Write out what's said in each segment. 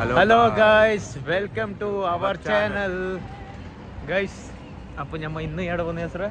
Hello guys, welcome to our channel guys. അപ്പോൾ നമ്മൾ ഇന്ന് എവിടെ പോകുന്ന സാറേ?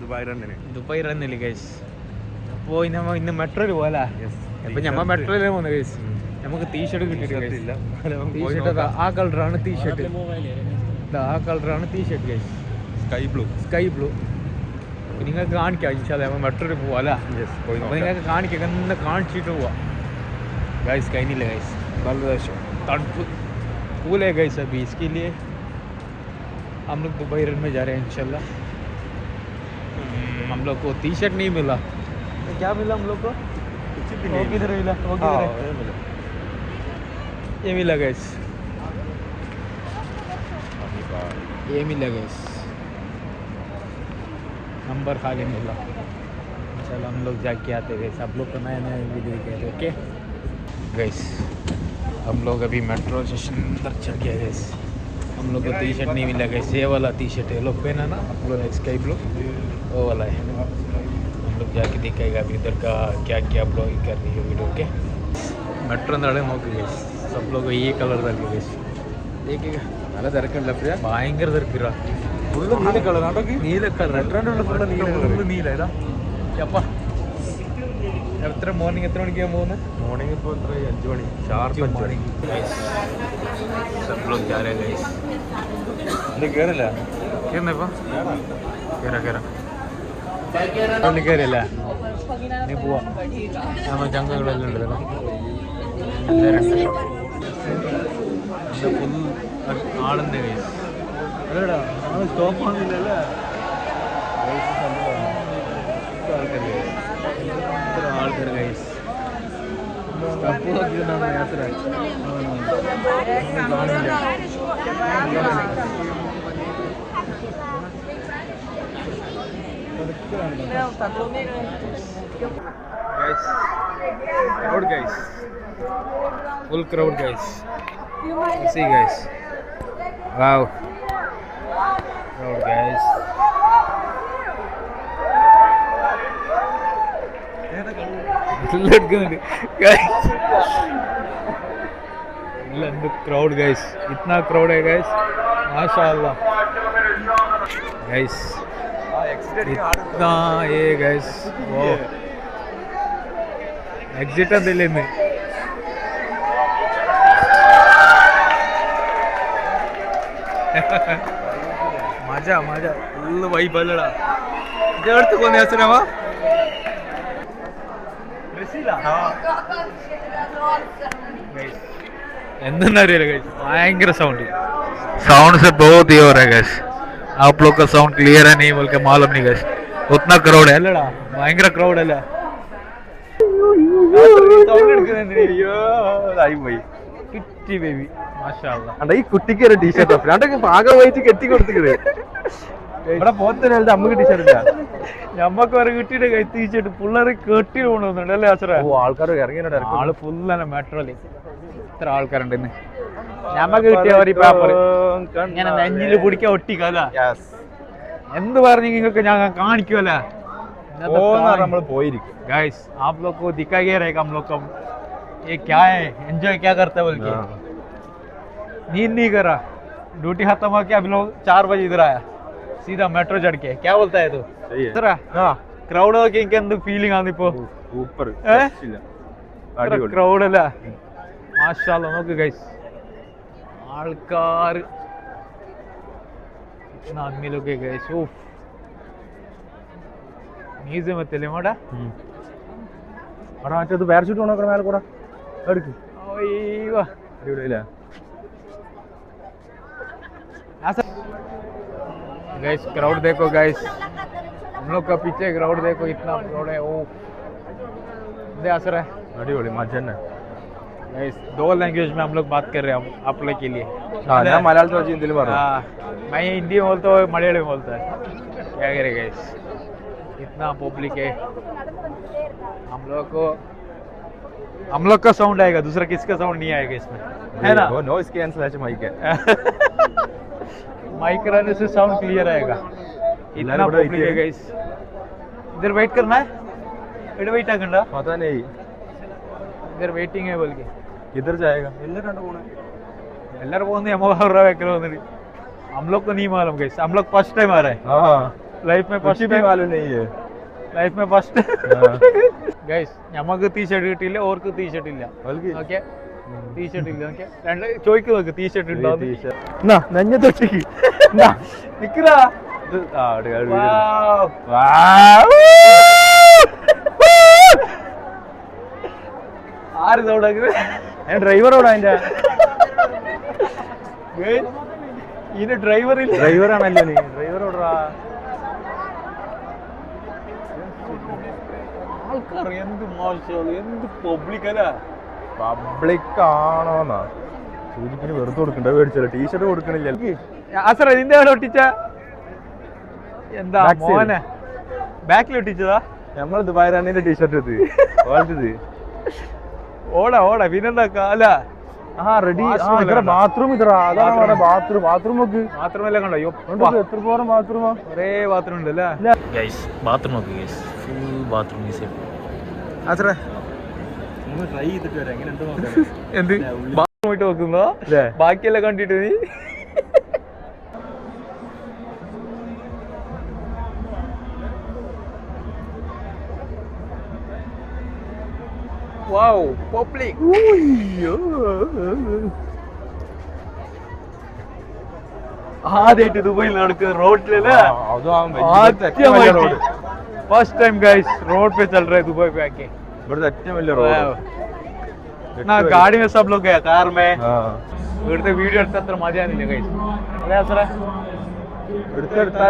ദുബായ് റന്നില്ല ഗൈസ്. അപ്പോൾ നമ്മൾ ഇന്ന് മെട്രോയിൽ പോകാം. അപ്പോൾ നമ്മൾ മെട്രോയിലേ പോകുന്നത് ഗൈസ്. നമുക്ക് ടീഷർട്ട് കിട്ടിയിട്ടില്ല. ടീഷർട്ട് ആ കളറാണ് ടീഷർട്ട്. ആ കളറാണ് ടീഷർട്ട് ഗൈസ്, സ്കൈ ബ്ലൂ. അപ്പോൾ നിങ്ങൾക്ക് കാണിക്കാം ഇൻഷാല്ലാ. നമ്മൾ മെട്രോയിൽ പോകാം. അപ്പോൾ നിങ്ങൾക്ക് കാണിക്കാം, ഇന്ന് കാണിച്ചിട്ട് പോവാം गैस. कहीं नहीं लगा इस बांग्लादेश तड़प कूल है गैस. अभी इसके लिए हम लोग दुबई रन में जा रहे हैं इंशाल्लाह. हम लोग को टी शर्ट नहीं मिला. तो क्या मिला हम लोग को? वो किधर मिला? वो किधर? ये मिला गैस, ये मिला गैस. नंबर खाली मिला. चलो हम लोग जाके आते गए. सब लोग को नया नया वीडियो दिखाते. ओके गैस, हम लोग अभी मेट्रो स्टेशन अंदर चढ़ गए गैस. हम लोग को टी शर्ट नहीं मिला गैस. ये वाला टी शर्ट है लोग पहना ना, आप लोग स्काई ब्लू वो वाला है. हम लोग जाके दिखाएगा अभी उधर का क्या क्या ब्लॉगिंग कर रही है वीडियो के. मेट्रो अंदर നോക്കി गैस. सब लोग ये कलर रखे गैस. देखिएगा നല്ല തിരക്കുണ്ട്. ഭയങ്കര തിരക്കില്ല. ഫുള്ള് നീല കളർ. നീല കളർ മെട്രോൻ്റെ ഫുള്ള് നീല കളർ. നീല ഇതാ അപ്പാ. എത്ര മോർണിംഗ് എത്ര മണിക്കാണ് പോകുന്നത്? മോർണിംഗ് ഇപ്പോൾ എത്ര 5 മണി ഷാർപ്പ് മോർണിംഗ്. सब लोग जा रहे हैं गाइस. नहीं കേറില്ല. കേറുന്ന ഇപ്പോ കേറില്ല. നീ പോവാ. നമ്മൾ ചങ്ങകളെല്ലാം ഉണ്ടല്ലോ. ഫുൾ ആളുണ്ട് ഗൈസ്. അല്ലടാ നമ്മൾ സ്റ്റോപ്പ് ആകുന്നില്ലല്ലേ. ആൾക്കാർ ഗൈസ് സ്റ്റോപ്പ് നോക്കിയിട്ടാണ് യാത്ര. crowd guys, full crowd guys. See guys, wow, crowd guys. Crowd guys, इतना क्राउड है गाइस, माशाअल्लाह गाइस. इतना ये गाइस, वो एग्जिट दिल्ली में मजा मजा फुल वही बलड़ा जड़ कोण ಹೆಸರವ भयंकर साउंड से बहुत ही हो रहा है गैस. आप लोग का साउंड क्लियर है नहीं बोल के मालूम नहीं गैस. उतना क्राउड है लड़ा, भयंकर क्राउड है. കിട്ടി ബേബി മാഷാഅല്ലാഹ്. അണ്ട ഈ കുട്ടിക്ക് ഒരു ടീഷർട്ട് അണ്ടൊക്കെ പാകം വഹിച്ച് കെട്ടി കൊടുത്തിട്ട് ഇവിടെ പോത്തന്നെ അമ്മക്ക് ടീഷർട്ട് ഇല്ല. ഞമ്മക്ക് വരെ കിട്ടിയിട്ട് കൈ ടീഷർട്ട് പിള്ളേരെ കെട്ടി കൊണ്ടുവന്നുണ്ട് അല്ലേ അസറ? ആൾക്കാർ ഇറങ്ങിയ ആള് ഫുൾ തന്നെ മെട്രോയില്. ഇത്ര ആൾക്കാരുണ്ട് ഇന്ന്. ഞമ്മക്ക് കിട്ടിയ ഒരു പേപ്പർ ഇങ്ങനെ നെഞ്ചില് പിടിക്കാൻ ഒട്ടിക്കല്ല. എന്ത് പറഞ്ഞു നിങ്ങൾക്ക് ഞാൻ കാണിക്കുമല്ല. നമ്മൾ പോയിരിക്കും गाइस. आप लोग को दिखाया रहेगा हम लोग का ये क्या है, एंजॉय क्या करता है बोल के. नींद नहीं करा, ड्यूटी खत्म हो के अभी लोग 4 बजे इधर आया सीधा मेट्रो चढ़ के. क्या बोलता है तू? सही है. हाँ क्राउड हो के എന്ത് ഫീലിംഗ് ആണ് ഇപ്പോ? സൂപ്പർ ക്രൗഡ് അല്ല മാഷാഅല്ലാഹ്. നോക്ക് ഗൈസ്, ആൾക്കാർ ഇतना आदमी लोग के गए. ओफ മ്യൂസിയം എത്തില്ലേ മോടാ? അവിടെ മറ്റേത് പാരഷൂട്ട് കൊണ്ടോ മേലെ കൂടെ എടുക്ക്. गाइस क्राउड देखो गाइस, हम लोग का पीछे क्राउड देखो, इतना क्राउड है. ओ दे असर है अड़ी मजा है गाइस. 2 लैंग्वेज में हम लोग बात कर रहे हैं आप लोग के लिए. मलयालम तो हिंदी में. मैं हिंदी बोलता हूँ, मलयालम बोलता है. क्या करे गाइस, इतना पब्लिक है. हम लोग का साउंड आएगा, दूसरा किसका साउंड नहीं आएगा इसमें, है ना? नॉइस कैंसलेशन माइक है. माइक रहने से साउंड क्लियर आएगा. इतना पब्लिक है गाइस. इधर वेट करना है. इधर वेट करना पता नहीं. इधर वेटिंग है बोल के. किधर जाएगा? എല്ലാരും പോകുന്ന यमहा वेकल वന്നിട്ട് हम लोग को नहीं मालूम गाइस हम लोग फर्स्ट टाइम आ रहे हैं हां लाइफ में फर्स्ट टाइम मालूम नहीं है लाइफ में फर्स्ट गाइस നമുക്ക് ടീ-ഷർട്ട് കിട്ടിയില്ല ഓർക്ക് ടീ-ഷർട്ട് ഇല്ല ഓക്കേ ടീ-ഷർട്ട് ഇല്ല ഓക്കേ രണ്ട് ചോയ്ക്ക് ടീ-ഷർട്ട് ഉണ്ടോ എന്നാ നഞ്ഞ തൊട്ടിക്ക് എന്നാ നിക്കടാ ആര് തുടങ്ങുന്നത് ഡ്രൈവറോടാ അതിന്റെ ഇതിന് ഡ്രൈവറില്ല ഡ്രൈവറാണല്ലോ നീ ഡ്രൈവറോടാ ആൾക്കാർ എന്ത് മോശം എന്ത് പബ്ലിക് അല്ല പബ്ലിക് ആണോന്നാ സൂചിപ്പിന് വെറുതെ കൊടുക്കണ്ട മേടിച്ചല്ലോ ടീഷർട്ട് കൊടുക്കണില്ല അസറ നിന്റെ അവിടെ ഒട്ടിച്ച എന്താ മോനെ ബാക്കിൽ ഒട്ടിച്ചതാ നമ്മൾ ദുബായ് റണ്ണിന്റെ ടീഷർട്ട് ഇത് വേൾഡ് ഓടാ ഓടാ പിന്നെന്താ അല്ല റെഡി ബാത്റൂം ഇതാ അതാണ് ബാത്റൂം ബാത്റൂം നോക്ക് ബാത്റൂം എല്ലാം കണ്ടോ എത്ര പോരം ബാത്റൂമാ ഒരേ ബാത്റൂം ഉണ്ട് അല്ലേ ബാത്റൂം നോക്ക് ഫുൾ ബാത്റൂം അത്ര ട്രൈ ചെയ്തിട്ട് വരാം എങ്ങനെ എന്ത് ബാത്റൂം ആയിട്ട് നോക്കുന്നോ ബാക്കിയെല്ലാം കണ്ടിട്ട് നീ Wow, public. ആദ്യമായിട്ട് ദുബായിൽ നടക്കുന്ന റോഡിലല്ലേ ഫസ്റ്റ് ടൈം ഗൈസ് റോഡ് पे चल रहे दुबई पे आके इधर ഏറ്റവും വലിയ റോഡ് ना गाड़ी में सब लोग गए कार में ഇവിടുത്തെ വീഡിയോ എടുത്ത അത്ര മതിയാനില്ല ഗൈസ് അല്ലേ അസറേ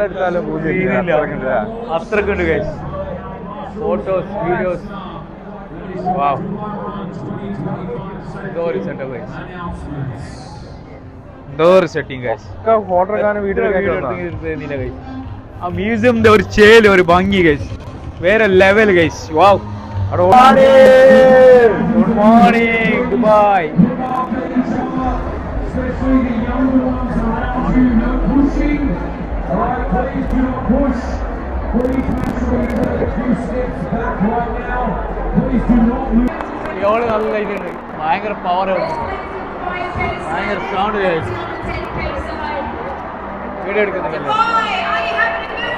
എടുത്താലും അത്രക്കുണ്ട് guys photos videos Wow. Door setup guys. Door setting guys. का फोटो का वीडियो എടുത്തില്ല guys. ആ മ്യൂസിയമിന്റെ ഒരു ചേല് ഒരു ഭംഗി guys. വേറെ level guys. Wow. Good morning Dubai. ഇവള് നല്ല ഇതുണ്ട് ഭയങ്കര പവർ ഭയങ്കര സൗണ്ട് വീഡിയോ എടുക്കുന്നില്ല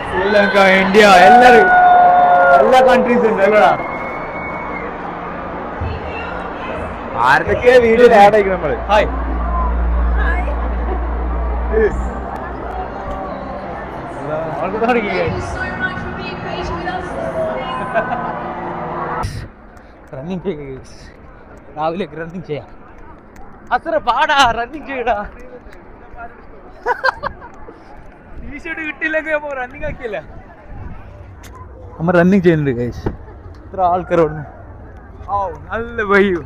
ശ്രീലങ്ക ഇന്ത്യ എല്ലാരും എല്ലാ കൺട്രീസും ഉണ്ട് അല്ലടാ ആരൊക്കെ വീഡിയോ ആഡ് ആയിരിക്കും നമ്മള് ഹായ് റണ്ണിങ് ചെയ്യുക രാവിലെ റണ്ണിങ് ചെയ്യാം അത്ര പാടാ റണ്ണിങ് ചെയ്യടാ ടീഷർട്ട് കിട്ടിയില്ലെങ്കിൽ അപ്പൊ റണ്ണിങ് ആക്കിയല്ല നമ്മ റണ്ണിങ് ചെയ്യുന്നുണ്ട് ഗൈസ് ഇത്ര ആൾക്കാരോട് ഓ നല്ല വയ്യു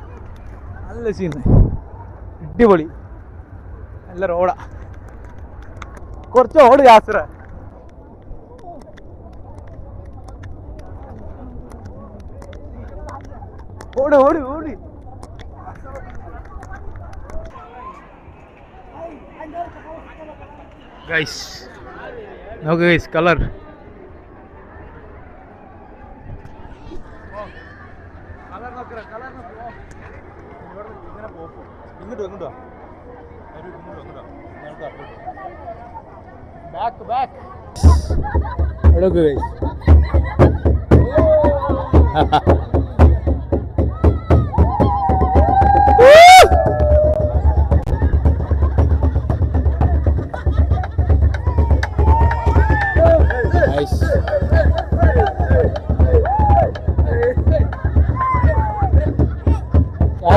നല്ല സീന് അടിപൊളി നല്ല റോഡാ കുറച്ച് ഓട് യാത്ര ഓട് ഓട് ഓട് ഗൈസ് നോക്ക് ഗൈസ് കളർ ബാക്ക് ബാക്ക് എടുക്ക് guys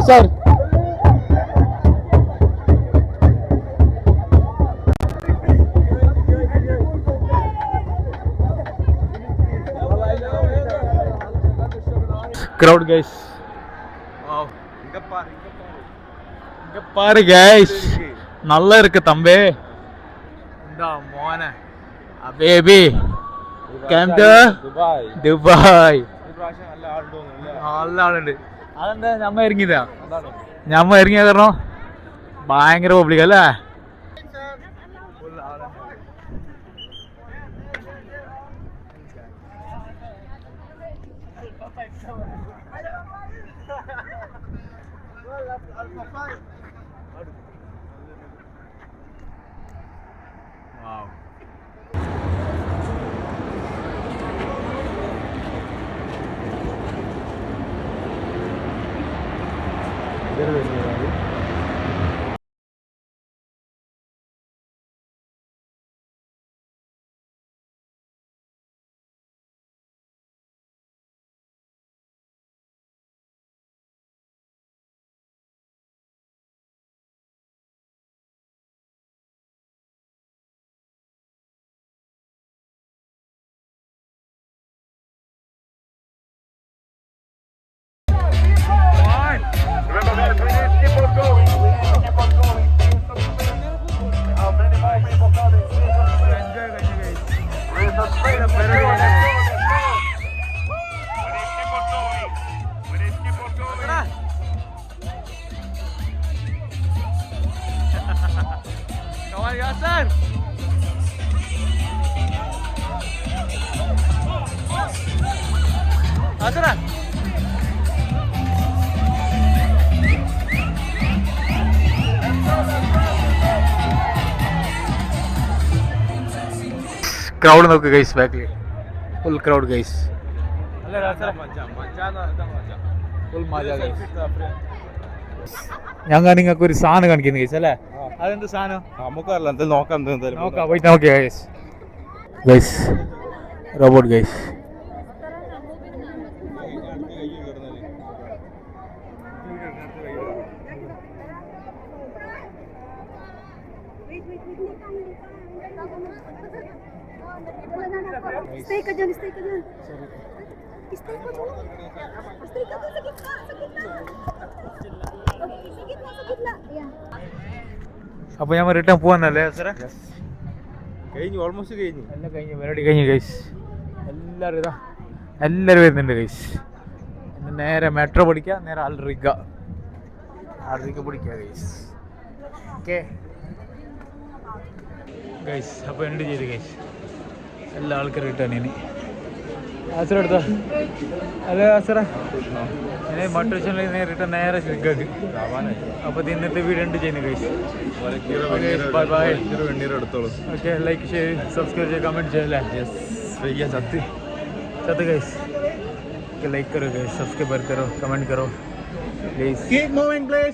sir crowd guys wow இங்க பாரு guys நல்லா இருக்கு தம்பி இந்த മോനെ അബേബി കേംദ ദുബായ് നല്ല ആളുണ്ട് അതെന്താ ഞമ്മ ഇറങ്ങിയതാ ഞമ്മ ഇറങ്ങിയ കാരണം ഭയങ്കര പബ്ലിക് അല്ലേ യാസർ യാസറാ ക്രൗഡ് നോക്ക് ഗൈസ് ബാക്കിൽ ഫുൾ ക്രൗഡ് ഗൈസ് ഫുൾ മജ ഗൈസ് ഞങ്ങൾ നിങ്ങൾക്ക് ഒരു സാധനം കാണിക്കുന്നു ഗൈസ് അല്ലേ അതെന്ത് സാധനം നമുക്കറിയില്ല നോക്കാം നോക്കാം പോയിട്ട് നോക്കിയാ guys guys robot guys Stay ka dyan, stay ka dyan. Stay ka dyan. Stay ka dyan, sa gitna, sa gitna. Sa gitna, sa gitna. Ayan. അപ്പോൾ ഞാൻ റിട്ടേൺ പോവാന്നല്ലേ സാറേ കഴിഞ്ഞു ഓൾമോസ്റ്റ് കഴിഞ്ഞു എല്ലാം കഴിഞ്ഞു പരിപാടി കഴിഞ്ഞു ഗൈസ് എല്ലാവരും വരുന്നുണ്ട് ഗൈസ് നേരെ മെട്രോ പിടിക്കുക നേരെ അൽറിഗ പിടിക്കുക ഗൈസ് ഓക്കെ ഗൈസ് അപ്പോൾ എൻഡ് ചെയ്ത് ഗൈസ് എല്ലാ ആൾക്കാരും റിട്ടേൺ ഇനി ആസറ എടുത്തോ അതെ ആസറ ഇനി മെട്രോ സ്റ്റേഷനിൽ റിട്ടേൺ നേരെ റിഗക്ക് അപ്പോൾ ഇന്നത്തെ വീഡിയോ എൻഡ് ചെയ്യുന്നു ഗൈസ് ബൈ ബൈ എടുത്തോളൂ ഓക്കെ ലൈക്ക് ഷെയർ സബ്സ്ക്राइब ചെയ്യുക കമൻറ്റ് ചെയ്യല്ലേ भैया चत गाइस लाइक करो गाइस सब्सक्राइब करो कमेंट करो प्लीज कीप मूविंग प्लीज